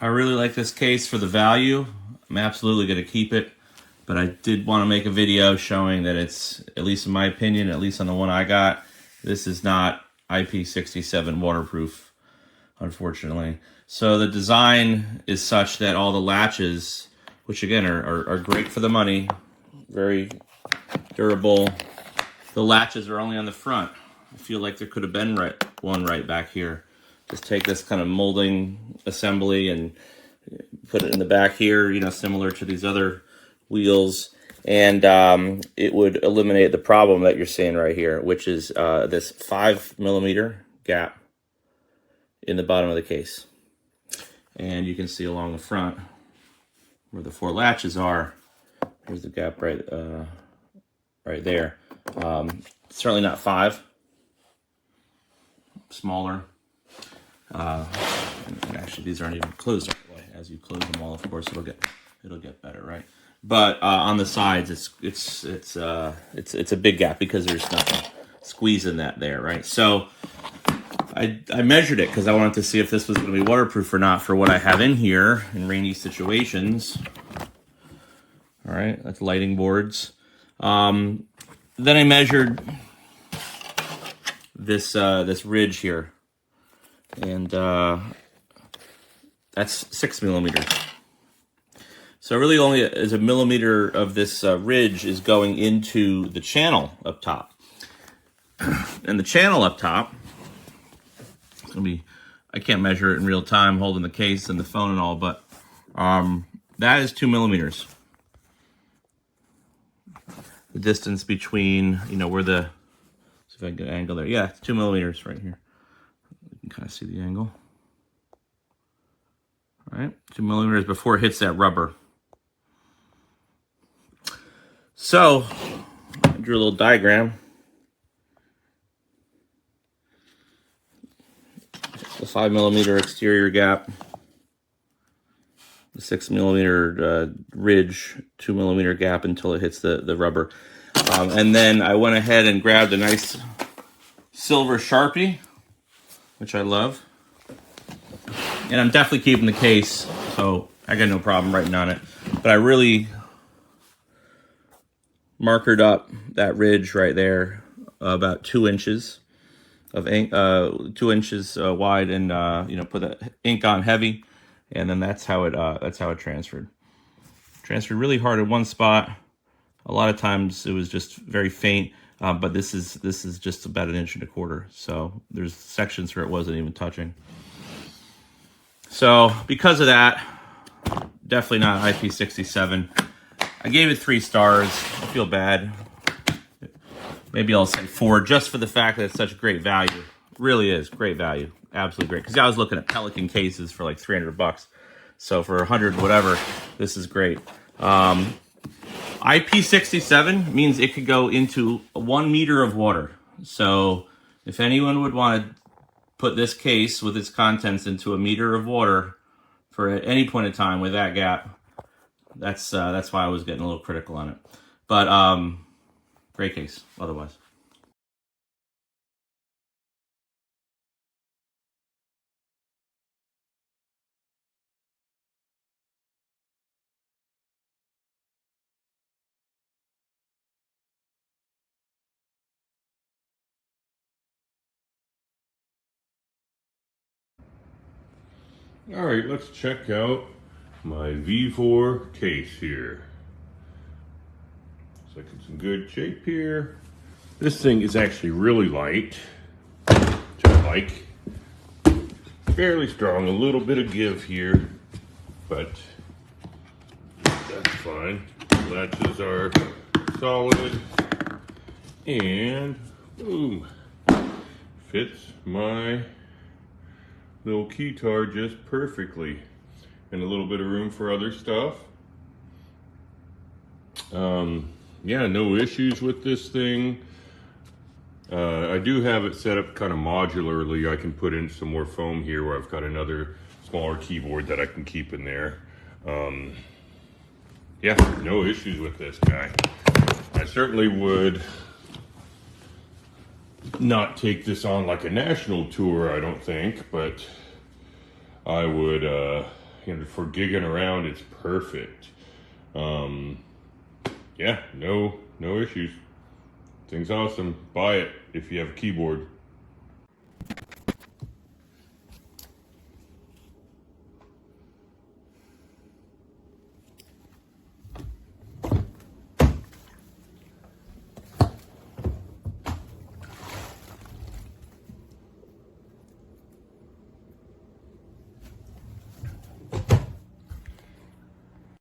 I really like this case for the value. I'm absolutely going to keep it, but I did want to make a video showing that it's, at least in my opinion, at least on the one I got, this is not IP67 waterproof, unfortunately. So the design is such that all the latches, which again are great for the money, very durable. The latches are only on the front. I feel like there could have been one right back here. Just take this kind of molding assembly and put it in the back here, you know, similar to these other wheels. And it would eliminate the problem that you're seeing right here, which is this 5mm gap in the bottom of the case. And you can see along the front where the 4 latches are. Here's the gap right there. Certainly not 5. Smaller. And actually, these aren't even closed all the way. As you close them all, of course, it'll get better, right? But on the sides, it's a big gap because there's nothing squeezing that there, right? So I measured it because I wanted to see if this was going to be waterproof or not for what I have in here in rainy situations. All right, that's lighting boards. Then I measured this ridge here, and that's 6mm. So really only is 1 millimeter of this ridge is going into the channel up top. And the channel up top, it's gonna be, I can't measure it in real time holding the case and the phone and all, but that is 2 millimeters. The distance between, you know, where the, see if I can get an angle there. Yeah, it's 2 millimeters right here. You can kind of see the angle. All right, 2 millimeters before it hits that rubber. So, I drew a little diagram. The 5mm exterior gap, the 6mm ridge, 2mm gap until it hits the rubber. And then I went ahead and grabbed a nice silver Sharpie, which I love. And I'm definitely keeping the case, so I got no problem writing on it. But I really markered up that ridge right there, about 2 inches of ink, 2 inches wide, and you know, put the ink on heavy, and then that's how it transferred. Transferred really hard in one spot. A lot of times it was just very faint, but this is just about 1.25 inches. So there's sections where it wasn't even touching. So because of that, definitely not IP67. I gave it 3 stars. I feel bad. Maybe I'll say 4, just for the fact that it's such great value. It really is great value, absolutely great. Because I was looking at Pelican cases for like $300, so for 100 whatever, this is great. IP67 means it could go into 1 meter of water. So if anyone would want to put this case with its contents into 1 meter of water for at any point in time with that gap, that's why I was getting a little critical on it. But great case otherwise. All right, let's check out my VEVOR case here. Looks like it's in good shape here. This thing is actually really light, which I like. Fairly strong, a little bit of give here, but that's fine. Latches are solid, and boom, fits my little keytar just perfectly, and a little bit of room for other stuff. Yeah, no issues with this thing. I do have it set up kind of modularly. I can put in some more foam here where I've got another smaller keyboard that I can keep in there. Yeah, no issues with this guy. I certainly would not take this on like a national tour, I don't think, but I would And for gigging around, it's perfect. Yeah, no issues. Thing's awesome. Buy it if you have a keyboard.